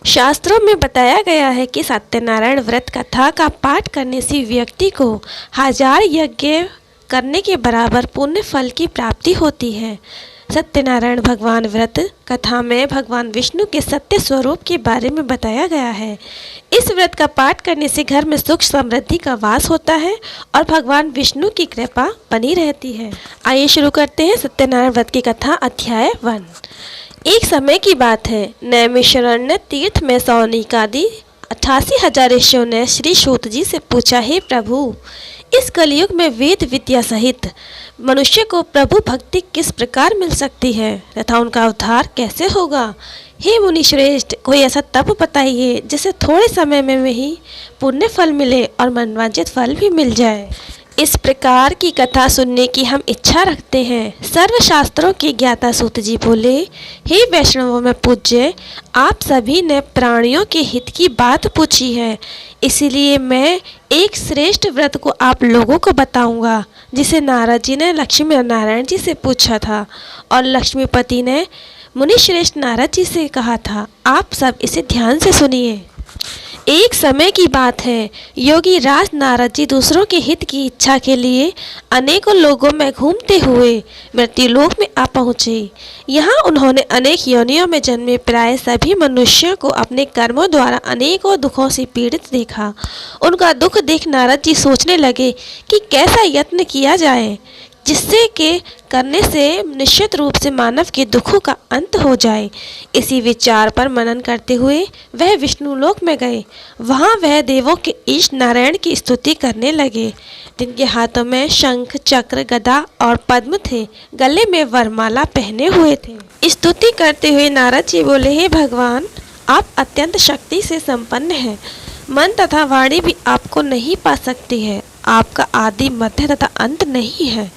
शास्त्रों में बताया गया है कि सत्यनारायण व्रत कथा का पाठ करने से व्यक्ति को 1000 यज्ञ करने के बराबर पुण्य फल की प्राप्ति होती है। सत्यनारायण भगवान व्रत कथा में भगवान विष्णु के सत्य स्वरूप के बारे में बताया गया है। इस व्रत का पाठ करने से घर में सुख समृद्धि का वास होता है और भगवान विष्णु की कृपा बनी रहती है। आइए शुरू करते हैं सत्यनारायण व्रत की कथा। अध्याय 1। एक समय की बात है, नैमिषारण्य तीर्थ में सौनिकादि 88,000 ऋषियों ने श्री सूत जी से पूछा, हे प्रभु, इस कलयुग में वेद विद्या सहित मनुष्य को प्रभु भक्ति किस प्रकार मिल सकती है तथा उनका उद्धार कैसे होगा? हे मुनि श्रेष्ठ, कोई ऐसा तप बताइए जिससे थोड़े समय में ही पुण्य फल मिले और मनवांछित फल भी मिल जाए। इस प्रकार की कथा सुनने की हम इच्छा रखते हैं। सर्वशास्त्रों के ज्ञाता सूत जी बोले, हे वैष्णवों में पूज्य, आप सभी ने प्राणियों के हित की बात पूछी है, इसलिए मैं एक श्रेष्ठ व्रत को आप लोगों को बताऊंगा, जिसे नारद जी ने लक्ष्मी नारायण जी से पूछा था और लक्ष्मीपति ने मुनि श्रेष्ठ नारद जी से कहा था। आप सब इसे ध्यान से सुनिए। एक समय की बात है, योगी राज नारद जी दूसरों के हित की इच्छा के लिए अनेकों लोगों में घूमते हुए मृत्युलोक में आ पहुँचे। यहाँ उन्होंने अनेक योनियों में जन्मे प्राय सभी मनुष्यों को अपने कर्मों द्वारा अनेकों दुखों से पीड़ित देखा। उनका दुख देख नारद जी सोचने लगे कि कैसा यत्न किया जाए जिससे के करने से निश्चित रूप से मानव के दुखों का अंत हो जाए। इसी विचार पर मनन करते हुए वह विष्णु लोक में गए। वहाँ वह देवों के ईश नारायण की स्तुति करने लगे, जिनके हाथों में शंख चक्र गदा और पद्म थे, गले में वरमाला पहने हुए थे। स्तुति करते हुए नारद जी बोले, हे भगवान, आप अत्यंत शक्ति से संपन्न हैं। मन तथा वाणी भी आपको नहीं पा सकती है। आपका आदि मध्य तथा अंत नहीं है।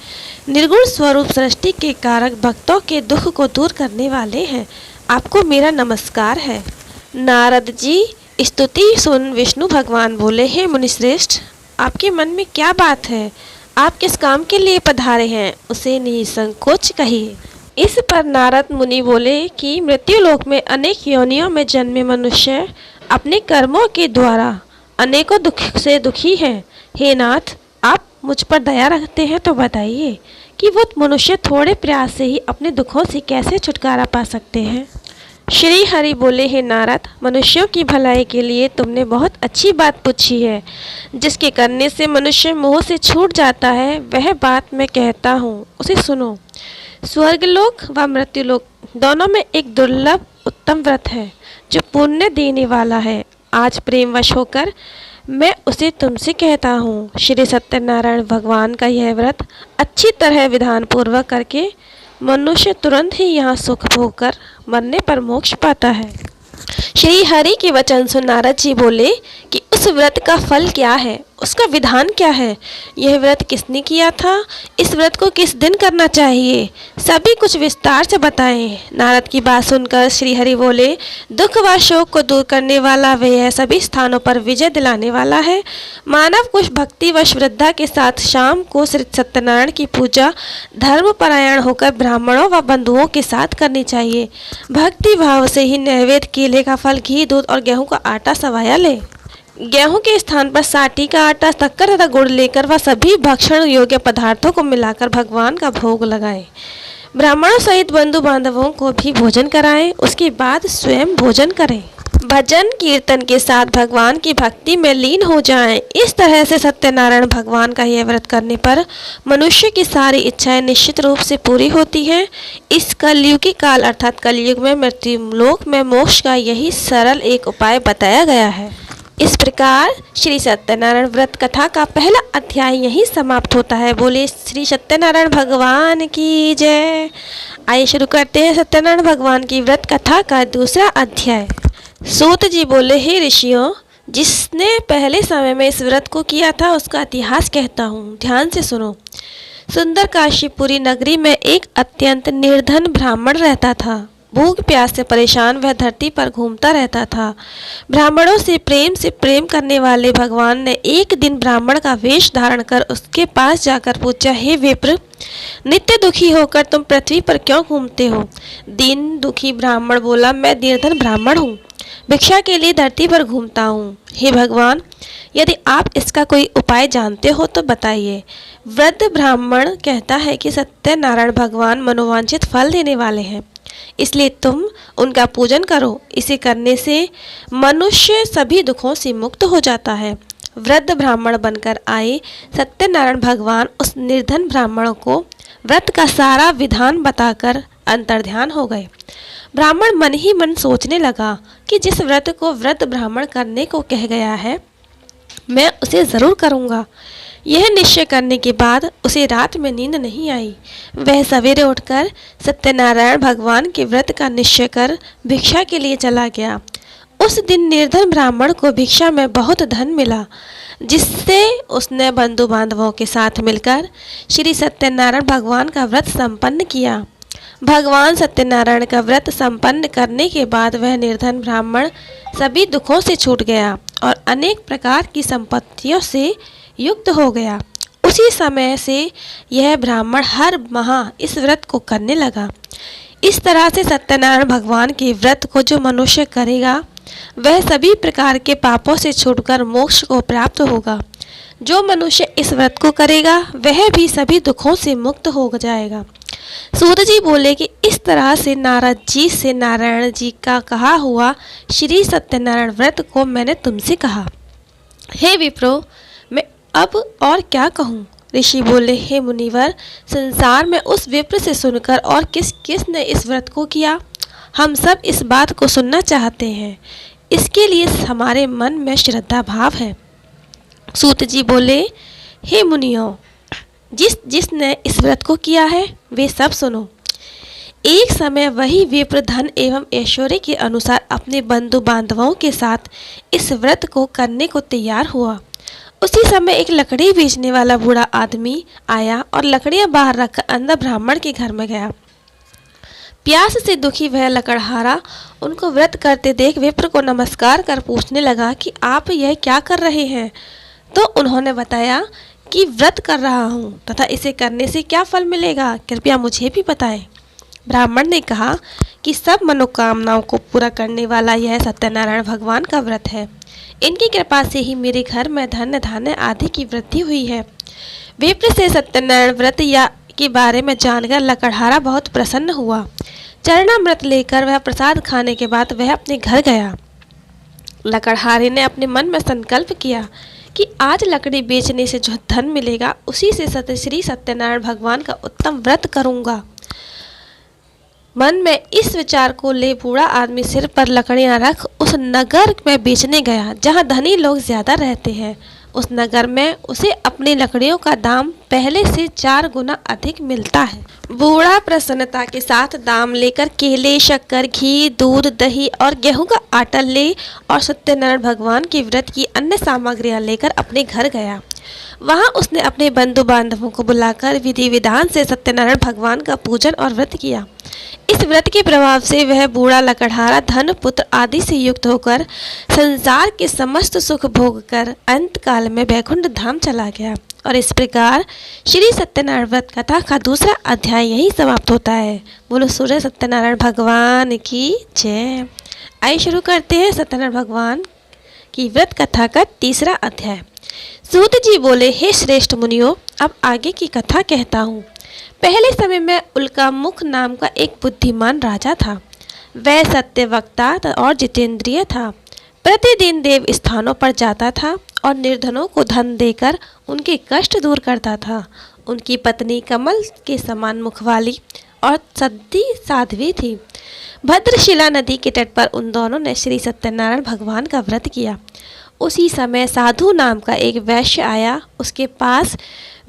निर्गुण स्वरूप सृष्टि के कारक भक्तों के दुख को दूर करने वाले हैं। आपको मेरा नमस्कार है। नारद जी स्तुति सुन विष्णु भगवान बोले, हे मुनिश्रेष्ठ, आपके मन में क्या बात है? आप किस काम के लिए पधारे हैं, उसे निसंकोच कहिए। इस पर नारद मुनि बोले कि मृत्युलोक में अनेक योनियों में जन्मे मनुष्य अपने कर्मों के द्वारा अनेकों दुख से दुखी हैं। हे नाथ, आप मुझ पर दया रखते हैं तो बताइए कि वो मनुष्य थोड़े प्रयास से ही अपने दुखों से कैसे छुटकारा पा सकते हैं। श्री हरि बोले, हे नारद, मनुष्यों की भलाई के लिए तुमने बहुत अच्छी बात पूछी है। जिसके करने से मनुष्य मोह से छूट जाता है, वह बात मैं कहता हूँ, उसे सुनो। स्वर्गलोक व मृत्युलोक दोनों में एक दुर्लभ उत्तम व्रत है जो पुण्य देने वाला है। आज प्रेमवश होकर मैं उसे तुमसे कहता हूँ। श्री सत्यनारायण भगवान का यह व्रत अच्छी तरह विधान पूर्वक करके मनुष्य तुरंत ही यहाँ सुख भोग कर मरने पर मोक्ष पाता है। श्री हरि के वचन सुन नारद जी बोले कि उस व्रत का फल क्या है, उसका विधान क्या है, यह व्रत किसने किया था, इस व्रत को किस दिन करना चाहिए, सभी कुछ विस्तार से बताएं। नारद की बात सुनकर श्री हरि बोले, दुख व शोक को दूर करने वाला वह सभी स्थानों पर विजय दिलाने वाला है। मानव कुछ भक्ति व श्रद्धा के साथ शाम को श्री सत्यनारायण की पूजा धर्मपरायण होकर ब्राह्मणों व बंधुओं के साथ करनी चाहिए। भक्ति भाव से ही नैवेद्य, केले का फल, घी, दूध और गेहूं का आटा सवाया ले। गेहूं के स्थान पर साठी का आटा, शक्कर तथा गुड़ लेकर वह सभी भक्षण योग्य पदार्थों को मिलाकर भगवान का भोग लगाएं। ब्राह्मणों सहित बंधु बांधवों को भी भोजन कराएं। उसके बाद स्वयं भोजन करें। भजन कीर्तन के साथ भगवान की भक्ति में लीन हो जाएं। इस तरह से सत्यनारायण भगवान का यह व्रत करने पर मनुष्य की सारी इच्छाएं निश्चित रूप से पूरी होती हैं। इस कलयुगी काल अर्थात कलयुग में मृत्युलोक में मोक्ष का यही सरल एक उपाय बताया गया है। इस प्रकार श्री सत्यनारायण व्रत कथा का पहला अध्याय यहीं समाप्त होता है। बोले श्री सत्यनारायण भगवान की जय। आइए शुरू करते हैं सत्यनारायण भगवान की व्रत कथा का दूसरा अध्याय। सूत जी बोले, हे ऋषियों, जिसने पहले समय में इस व्रत को किया था उसका इतिहास कहता हूँ, ध्यान से सुनो। सुंदर काशीपुरी नगरी में एक अत्यंत निर्धन ब्राह्मण रहता था। भूख प्यास से परेशान वह धरती पर घूमता रहता था। ब्राह्मणों से प्रेम करने वाले भगवान ने एक दिन ब्राह्मण का वेश धारण कर उसके पास जाकर पूछा, हे विप्र, नित्य दुखी होकर तुम पृथ्वी पर क्यों घूमते हो? दीन दुखी ब्राह्मण बोला, मैं निर्धन ब्राह्मण हूँ। भिक्षा के लिए धरती पर घूमता हूँ। हे भगवान, यदि आप इसका कोई उपाय जानते हो तो बताइए। वृद्ध ब्राह्मण कहता है कि सत्यनारायण भगवान मनोवांछित फल देने वाले हैं, इसलिए तुम उनका पूजन करो। इसे करने से मनुष्य सभी दुखों से मुक्त हो जाता है। वृद्ध ब्राह्मण बनकर आए सत्यनारायण भगवान उस निर्धन ब्राह्मण को व्रत का सारा विधान बताकर अंतर्ध्यान हो गए। ब्राह्मण मन ही मन सोचने लगा कि जिस व्रत को वृद्ध ब्राह्मण करने को कह गया है, मैं उसे ज़रूर करूँगा। यह निश्चय करने के बाद उसे रात में नींद नहीं आई। वह सवेरे उठकर सत्यनारायण भगवान के व्रत का निश्चय कर भिक्षा के लिए चला गया। उस दिन निर्धन ब्राह्मण को भिक्षा में बहुत धन मिला, जिससे उसने बंधु बांधवों के साथ मिलकर श्री सत्यनारायण भगवान का व्रत संपन्न किया। भगवान सत्यनारायण का व्रत संपन्न करने के बाद वह निर्धन ब्राह्मण सभी दुखों से छूट गया और अनेक प्रकार की संपत्तियों से युक्त हो गया। उसी समय से यह ब्राह्मण हर माह इस व्रत को करने लगा। इस तरह से सत्यनारायण भगवान के व्रत को जो मनुष्य करेगा, वह सभी प्रकार के पापों से छूटकर मोक्ष को प्राप्त होगा। जो मनुष्य इस व्रत को करेगा, वह भी सभी दुखों से मुक्त हो जाएगा। सूत जी बोले कि इस तरह से नारद जी से नारायण जी का कहा हुआ श्री सत्यनारायण व्रत को मैंने तुमसे कहा। हे विप्रो, मैं अब और क्या कहूँ? ऋषि बोले, हे मुनिवर, संसार में उस विप्र से सुनकर और किस किस ने इस व्रत को किया, हम सब इस बात को सुनना चाहते हैं। इसके लिए हमारे मन में श्रद्धा भाव है। सूत जी बोले, हे मुनियों, जिसने इस व्रत को किया है वे सब सुनो। एक समय वही विप्र धन एवं ऐश्वर्य के अनुसार अपने बंधु बांधवों के साथ इस व्रत को करने को तैयार हुआ। उसी समय एक लकड़ी बेचने वाला बूढ़ा आदमी आया और लकड़ियां बाहर रखकर अंदर ब्राह्मण के घर में गया। प्यास से दुखी वह लकड़हारा उनको व्रत करते देख विप्र को नमस्कार कर पूछने लगा कि आप यह क्या कर रहे हैं? तो उन्होंने बताया कि व्रत कर रहा हूँ तथा इसे करने से क्या फल मिलेगा, कृपया मुझे भी बताएं। ब्राह्मण ने कहा कि सब मनोकामनाओं को पूरा करने वाला यह सत्यनारायण भगवान का व्रत है। इनकी कृपा से ही मेरे घर में धन धान्य आदि की वृद्धि हुई है। विप्र से सत्यनारायण व्रत के बारे में जानकर लकड़हारा बहुत प्रसन्न हुआ। चरणामृत लेकर वह प्रसाद खाने के बाद वह अपने घर गया। लकड़हारे ने अपने मन में संकल्प किया कि आज लकड़ी बेचने से जो धन मिलेगा, उसी से श्री सत्यनारायण भगवान का उत्तम व्रत करूंगा। मन में इस विचार को ले बूढ़ा आदमी सिर पर लकड़ियां रख उस नगर में बेचने गया जहां धनी लोग ज्यादा रहते हैं। उस नगर में उसे अपनी लकड़ियों का दाम पहले से 4 गुना अधिक मिलता है। बूढ़ा प्रसन्नता के साथ दाम लेकर केले, शक्कर, घी, दूध, दही और गेहूं का आटा ले और सत्यनारायण भगवान के व्रत की अन्य सामग्रियां लेकर अपने घर गया। वहां उसने अपने बंधु बांधवों को बुलाकर विधि विधान से सत्यनारायण भगवान का पूजन और व्रत किया। इस व्रत के प्रभाव से वह बूढ़ा लकड़हारा धन, पुत्र आदि से युक्त होकर संसार के समस्त सुख भोग कर अंत काल में वैकुंठ धाम चला गया। और इस प्रकार श्री सत्यनारायण व्रत कथा का दूसरा अध्याय यही समाप्त होता है। बोलो सूर्य सत्यनारायण भगवान की जय। आइए शुरू करते हैं सत्यनारायण भगवान की व्रत कथा का तीसरा अध्याय। सूत जी बोले, हे श्रेष्ठ मुनियों, अब आगे की कथा कहता हूँ। पहले समय में उल्कामुख नाम का एक बुद्धिमान राजा था। वह सत्यवक्ता और जितेंद्रिय था। प्रतिदिन देव स्थानों पर जाता था और निर्धनों को धन देकर उनके कष्ट दूर करता था। उनकी पत्नी कमल के समान मुख वाली और सद्दी साध्वी थी। भद्रशिला नदी के तट पर उन दोनों ने श्री सत्यनारायण भगवान का व्रत किया। उसी समय साधु नाम का एक वैश्य आया। उसके पास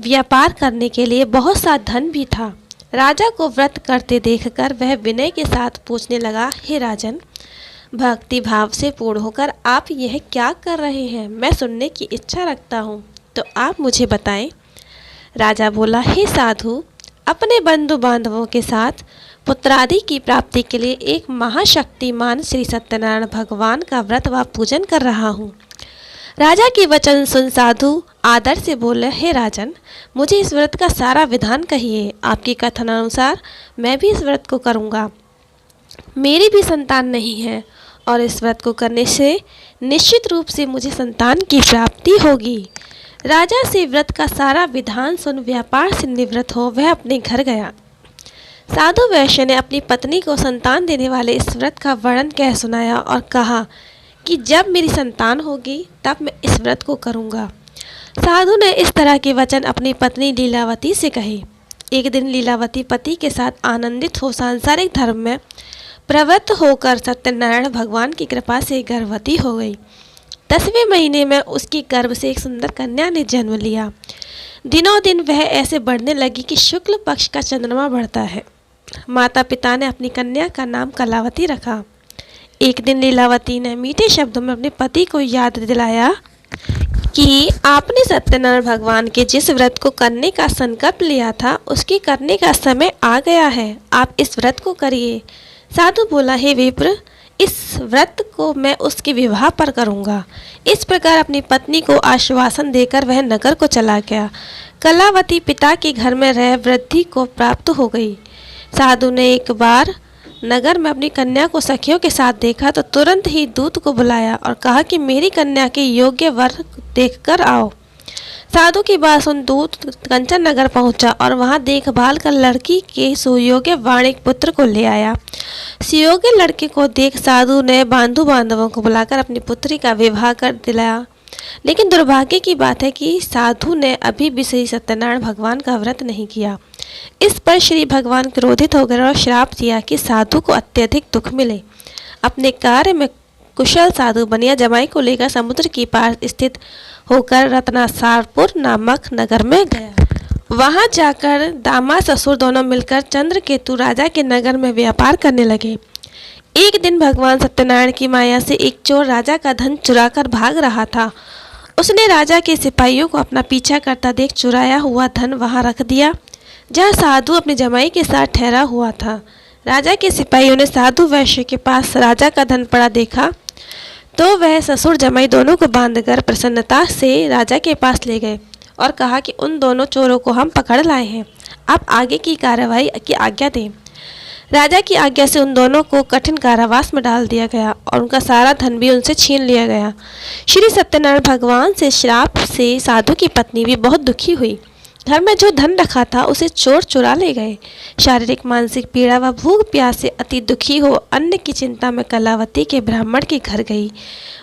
व्यापार करने के लिए बहुत सा धन भी था। राजा को व्रत करते देखकर वह विनय के साथ पूछने लगा, हे राजन, भक्ति भाव से पूर्ण होकर आप यह क्या कर रहे हैं? मैं सुनने की इच्छा रखता हूँ, तो आप मुझे बताएं। राजा बोला, हे साधु, अपने बंधु बांधवों के साथ पुत्रादि की प्राप्ति के लिए एक महाशक्तिमान श्री सत्यनारायण भगवान का व्रत व पूजन कर रहा हूँ। राजा के वचन सुन साधु आदर से बोले, हे राजन, मुझे इस व्रत का सारा विधान कहिए। आपकी कथनानुसार मैं भी इस व्रत को करूँगा। मेरी भी संतान नहीं है और इस व्रत को करने से निश्चित रूप से मुझे संतान की प्राप्ति होगी। राजा से व्रत का सारा विधान सुन व्यापार से निवृत्त हो वह अपने घर गया। साधु वैश्य ने अपनी पत्नी को संतान देने वाले इस व्रत का वर्णन कह सुनाया और कहा कि जब मेरी संतान होगी तब मैं इस व्रत को करूँगा। साधु ने इस तरह के वचन अपनी पत्नी लीलावती से कहे। एक दिन लीलावती पति के साथ आनंदित हो सांसारिक धर्म में प्रवृत्त होकर सत्यनारायण भगवान की कृपा से गर्भवती हो गई। 10वें महीने में उसकी गर्भ से एक सुंदर कन्या ने जन्म लिया। दिनों दिन वह ऐसे बढ़ने लगी कि शुक्ल पक्ष का चंद्रमा बढ़ता है। माता पिता ने अपनी कन्या का नाम कलावती रखा। एक दिन लीलावती ने मीठे शब्दों में अपने पति को याद दिलाया कि आपने सत्यनारायण भगवान के जिस व्रत को करने का संकल्प लिया था उसके करने का समय आ गया है, आप इस व्रत को करिए। साधु बोला, हे विप्र, इस व्रत को मैं उसके विवाह पर करूँगा। इस प्रकार अपनी पत्नी को आश्वासन देकर वह नगर को चला गया। कलावती पिता के घर में रह वृद्धि को प्राप्त हो गई। साधु ने एक बार नगर में अपनी कन्या को सखियों के साथ देखा तो तुरंत ही दूत को बुलाया और कहा कि मेरी कन्या के योग्य वर देखकर आओ। साधु की बात सुन दूत कंचन नगर पहुंचा और वहां देखभाल कर लड़की के सुयोग्य वाणिक पुत्र को ले आया। सुयोग्य लड़के को देख साधु ने बंधु बांधवों को बुलाकर अपनी पुत्री का विवाह कर दिलाया। लेकिन दुर्भाग्य की बात है कि साधु ने अभी भी श्री सत्यनारायण भगवान का व्रत नहीं किया। इस पर श्री भगवान क्रोधित हो गए और श्राप दिया कि साधु को अत्यधिक दुख मिले। अपने कार्य में कुशल साधु बनिया जमाई को लेकर समुद्र की पार स्थित होकर रत्नासारपुर नामक नगर में गया। वहां जाकर दामाद ससुर दोनों मिलकर चंद्रकेतु राजा के नगर में व्यापार करने लगे। एक दिन भगवान सत्यनारायण की माया से एक चोर राजा का धन चुराकर भाग रहा था। उसने राजा के सिपाहियों को अपना पीछा करता देख चुराया हुआ धन वहां रख दिया जहां साधु अपने जमाई के साथ ठहरा हुआ था। राजा के सिपाहियों ने साधु वैश्य के पास राजा का धन पड़ा देखा तो वह ससुर जमाई दोनों को बांधकर प्रसन्नता से राजा के पास ले गए और कहा कि उन दोनों चोरों को हम पकड़ लाए हैं, आप आगे की कार्रवाई की आज्ञा दें। राजा की आज्ञा से उन दोनों को कठिन कारावास में डाल दिया गया और उनका सारा धन भी उनसे छीन लिया गया। श्री सत्यनारायण भगवान से श्राप से साधु की पत्नी भी बहुत दुखी हुई। घर में जो धन रखा था उसे चोर चुरा ले गए। शारीरिक मानसिक पीड़ा व भूख प्यास से अति दुखी हो अन्न की चिंता में कलावती के ब्राह्मण के घर गई।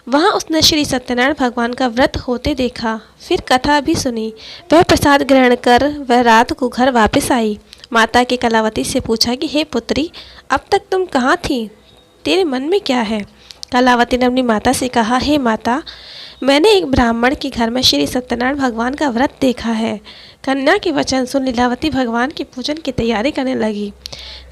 वहां उसने श्री सत्यनारायण भगवान का व्रत होते देखा, फिर कथा भी सुनी। वह प्रसाद ग्रहण कर वह रात को घर वापस आई। माता की कलावती से पूछा कि हे पुत्री, अब तक तुम कहाँ थी, तेरे मन में क्या है? कलावती ने अपनी माता से कहा, हे माता, मैंने एक ब्राह्मण के घर में श्री सत्यनारायण भगवान का व्रत देखा है। कन्या के वचन सुन लीलावती भगवान के पूजन की तैयारी करने लगी।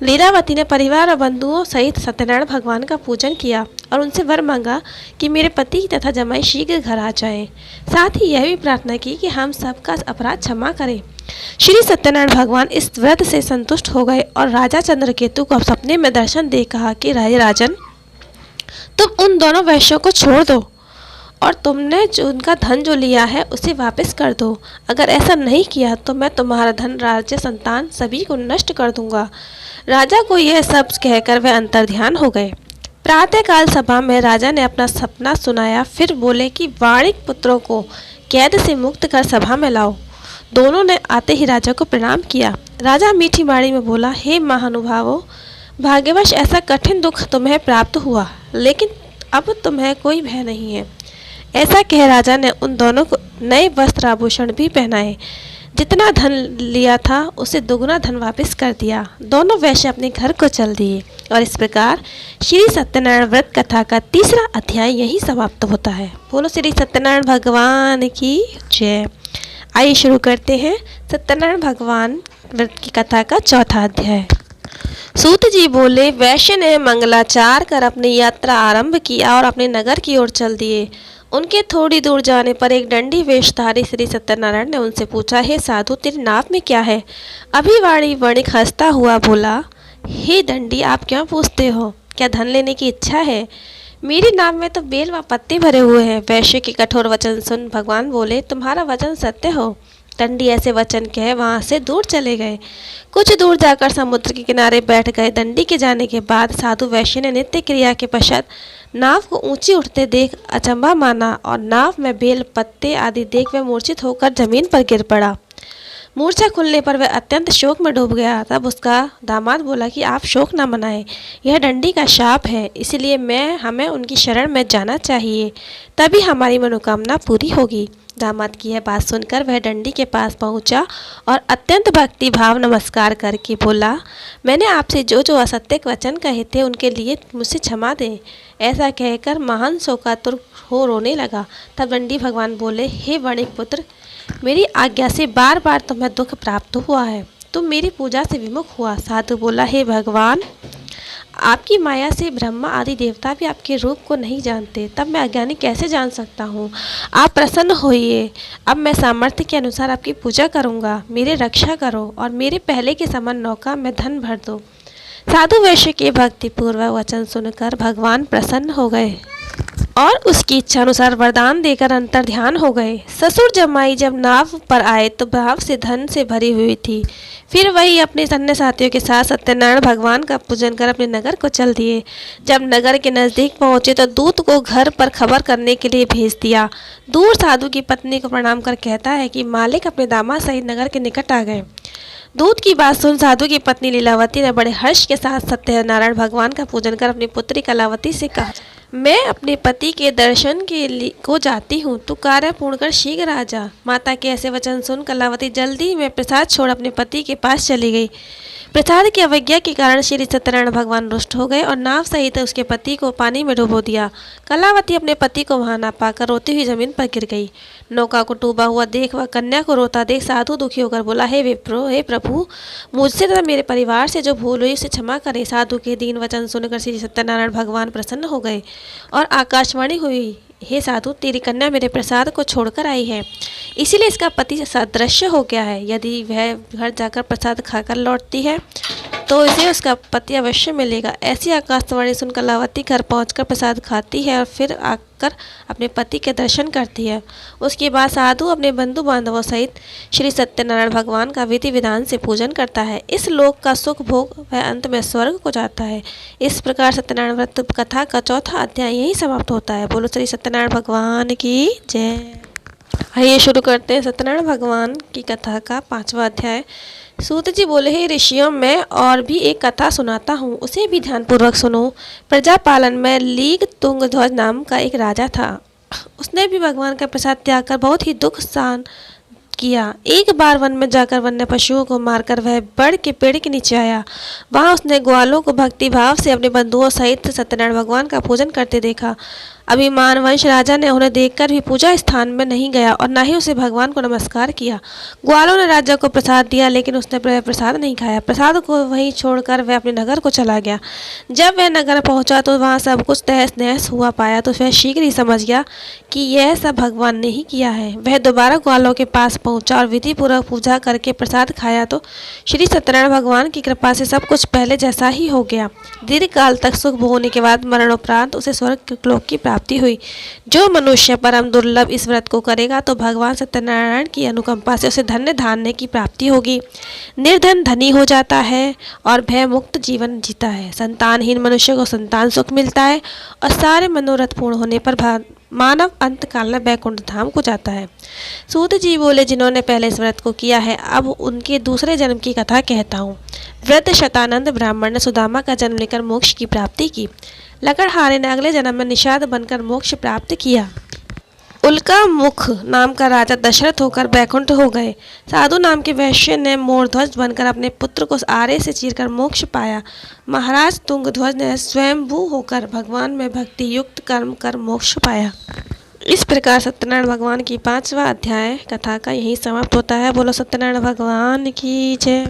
लीलावती ने परिवार और बंधुओं सहित सत्यनारायण भगवान का पूजन किया और उनसे वर मांगा कि मेरे पति तथा जमाई शीघ्र घर आ जाएं। साथ ही यह भी प्रार्थना की कि हम सबका अपराध क्षमा करें। श्री सत्यनारायण भगवान इस व्रत से संतुष्ट हो गए और राजा चंद्रकेतु को सपने में दर्शन दे कहा कि राजन, तुम उन दोनों वैश्यों को छोड़ दो और तुमने जो उनका धन जो लिया है उसे वापस कर दो। अगर ऐसा नहीं किया तो मैं तुम्हारा धन, राज्य, संतान सभी को नष्ट कर दूंगा। राजा को यह सब कहकर वह अंतर्ध्यान हो गए। प्रातःकाल सभा में राजा ने अपना सपना सुनाया, फिर बोले कि वाणिक पुत्रों को कैद से मुक्त कर सभा में लाओ। दोनों ने आते ही राजा को प्रणाम किया। राजा मीठी बाणी में बोला, हे महानुभावों, भाग्यवश ऐसा कठिन दुख तुम्हें प्राप्त हुआ, लेकिन अब तुम्हें कोई भय नहीं है। ऐसा कह राजा ने उन दोनों को नए वस्त्र आभूषण भी पहनाए। जितना धन लिया था उसे दुगुना धन वापस कर दिया। दोनों वैश्य अपने घर को चल दिए और इस प्रकार श्री सत्यनारायण व्रत कथा का तीसरा अध्याय यही समाप्त होता है। बोलो श्री सत्यनारायण भगवान की जय। आइए शुरू करते हैं सत्यनारायण भगवान व्रत की कथा का चौथा अध्याय। सूत जी बोले, वैश्य ने मंगलाचार कर अपनी यात्रा आरंभ किया और अपने नगर की ओर चल दिए। उनके थोड़ी दूर जाने पर एक दंडी वेशधारी श्री सत्यनारायण ने उनसे पूछा, हे साधु, तेरी नाव में क्या है? अभिवाणी वणिक हंसता हुआ बोला, हे दंडी, आप क्यों पूछते हो? क्या धन लेने की इच्छा है? मेरी नाव में तो बेल व पत्ते भरे हुए हैं। वैश्य के कठोर वचन सुन भगवान बोले, तुम्हारा वचन सत्य हो। दंडी ऐसे वचन कह वहाँ से दूर चले गए। कुछ दूर जाकर समुद्र के किनारे बैठ गए। दंडी के जाने के बाद साधु वैश्य ने नित्य क्रिया के पश्चात नाव को ऊंची उठते देख अचंभा माना और नाव में बेल पत्ते आदि देख वह मूर्छित होकर जमीन पर गिर पड़ा। मूर्छा खुलने पर वह अत्यंत शोक में डूब गया। तब उसका दामाद बोला कि आप शोक न मनाएं, यह दंडी का शाप है, इसलिए हमें उनकी शरण में जाना चाहिए, तभी हमारी मनोकामना पूरी होगी। दामाद की यह बात सुनकर वह दंडी के पास पहुंचा और अत्यंत भक्ति भाव नमस्कार करके बोला, मैंने आपसे जो जो असत्य वचन कहे थे उनके लिए मुझसे क्षमा दें। ऐसा कहकर महान शोकातुर हो रोने लगा। तब दंडी भगवान बोले, हे वणिक पुत्र, मेरी आज्ञा से बार बार तुम्हें दुख प्राप्त हुआ है, तुम मेरी पूजा से विमुख हुआ। साधु बोला, हे भगवान, आपकी माया से ब्रह्मा आदि देवता भी आपके रूप को नहीं जानते, तब मैं अज्ञानी कैसे जान सकता हूँ। आप प्रसन्न होइए, अब मैं सामर्थ्य के अनुसार आपकी पूजा करूँगा, मेरे रक्षा करो और मेरे पहले के समान नौका में धन भर दो। साधु वैश्य के भक्तिपूर्वक वचन सुनकर भगवान प्रसन्न हो गए और उसकी इच्छा अनुसार वरदान देकर अंतर ध्यान हो गए। ससुर जमाई जब नाव पर आए तो भाव से धन से भरी हुई थी। फिर वही अपने अन्य साथियों के साथ सत्यनारायण भगवान का पूजन कर अपने नगर को चल दिए। जब नगर के नज़दीक पहुंचे तो दूत को घर पर खबर करने के लिए भेज दिया। दूर साधु की पत्नी को प्रणाम कर कहता है कि मालिक अपने दामाद सहित नगर के निकट आ गए। दूत की बात सुन साधु की पत्नी लीलावती ने बड़े हर्ष के साथ सत्यनारायण भगवान का पूजन कर अपनी पुत्री कलावती से कहा, मैं अपने पति के दर्शन को जाती हूँ, तू कार्य पूर्ण कर शीघ्र आ जा। माता के ऐसे वचन सुन कलावती जल्दी में प्रसाद छोड़ अपने पति के पास चली गई। प्रसाद की अवज्ञा के कारण श्री सत्यनारायण भगवान रुष्ट हो गए और नाव सहित उसके पति को पानी में डुबो दिया। कलावती अपने पति को वहां ना पाकर रोती हुई जमीन पर गिर गई। नौका को डूबा हुआ देख वह कन्या को रोता देख साधु दुखी होकर बोला, हे विप्रो, हे प्रभु, मुझसे तथा मेरे परिवार से जो भूल हुई उसे क्षमा करें। साधु के दीन वचन सुनकर श्री सत्यनारायण भगवान प्रसन्न हो गए और आकाशवाणी हुई, हे साधु, तेरी कन्या मेरे प्रसाद को छोड़कर आई है, इसीलिए इसका पति सदृश्य हो गया है। यदि वह घर जाकर प्रसाद खाकर लौटती है तो इसे उसका पति अवश्य मिलेगा। ऐसी आकाशवाणी सुन कलावती घर पहुंचकर प्रसाद खाती है और फिर आकर अपने पति के दर्शन करती है। उसके बाद साधु अपने बंधु बांधवों सहित श्री सत्यनारायण भगवान का विधि विधान से पूजन करता है। इस लोक का सुख भोग वह अंत में स्वर्ग को जाता है। इस प्रकार सत्यनारायण व्रत कथा का चौथा अध्याय यही समाप्त होता है। बोलो श्री सत्यनारायण भगवान की जय। आइए शुरू करते हैं सत्यनारायण भगवान की कथा का 5वां अध्याय। सूत जी बोले, हे ऋषियों, मैं और भी एक कथा सुनाता हूँ, उसे भी ध्यानपूर्वक सुनो। प्रजापालन में लीग तुंगध्वज नाम का एक राजा था। उसने भी भगवान का प्रसाद त्याग कर बहुत ही दुख सहन किया। एक बार वन में जाकर वन्य पशुओं को मारकर वह बड़ के पेड़ के नीचे आया। वहां उसने ग्वालों को भक्ति भाव से अपने बंधुओं सहित सत्यनारायण भगवान का पूजन करते देखा। अभिमान वंश राजा ने उन्हें देखकर भी पूजा स्थान में नहीं गया और न ही उसे भगवान को नमस्कार किया। ग्वालों ने राजा को प्रसाद दिया, लेकिन उसने प्रसाद नहीं खाया। प्रसाद को वहीं छोड़कर वह अपने नगर को चला गया। जब वह नगर पहुंचा तो वहां सब कुछ तहस नहस हुआ पाया तो वह शीघ्र ही समझ गया कि यह सब भगवान ने ही किया है। वह दोबारा ग्वालों के पास पहुंचा और विधि पूर्वक पूजा करके प्रसाद खाया तो श्री सत्यनारायण भगवान की कृपा से सब कुछ पहले जैसा ही हो गया। दीर्घ काल तक सुख भोगने के बाद मरणोपरांत उसे स्वर्ग लोक की प्राप्ति हुई। जो मनुष्य परम दुर्लभ इस व्रत को करेगा तो भगवान सत्यनारायण की अनुकंपा से उसे धन्य धान्य की प्राप्ति होगी। निर्धन धनी हो जाता है और भय मुक्त जीवन जीता है। संतानहीन मनुष्य को संतान सुख मिलता है और सारे मनोरथ पूर्ण होने पर मानव अंत काल में बैकुंठ धाम को जाता है। सूत जी बोले, जिन्होंने पहले इस व्रत को किया है अब उनके दूसरे जन्म की कथा कहता हूँ। वृद्ध शतानंद ब्राह्मण ने सुदामा का जन्म लेकर मोक्ष की प्राप्ति की। लकड़हारे ने अगले जन्म में निषाद बनकर मोक्ष प्राप्त किया। उल्का मुख नाम का राजा दशरथ होकर बैकुंठ हो गए। साधु नाम के वैश्य ने मोरध्वज बनकर अपने पुत्र को आरे से चीरकर मोक्ष पाया। महाराज तुंगध्वज ने स्वयंभू होकर भगवान में भक्ति युक्त कर्म कर मोक्ष पाया। इस प्रकार सत्यनारायण भगवान की 5वां अध्याय कथा का यही समाप्त होता है। बोलो सत्यनारायण भगवान की जय।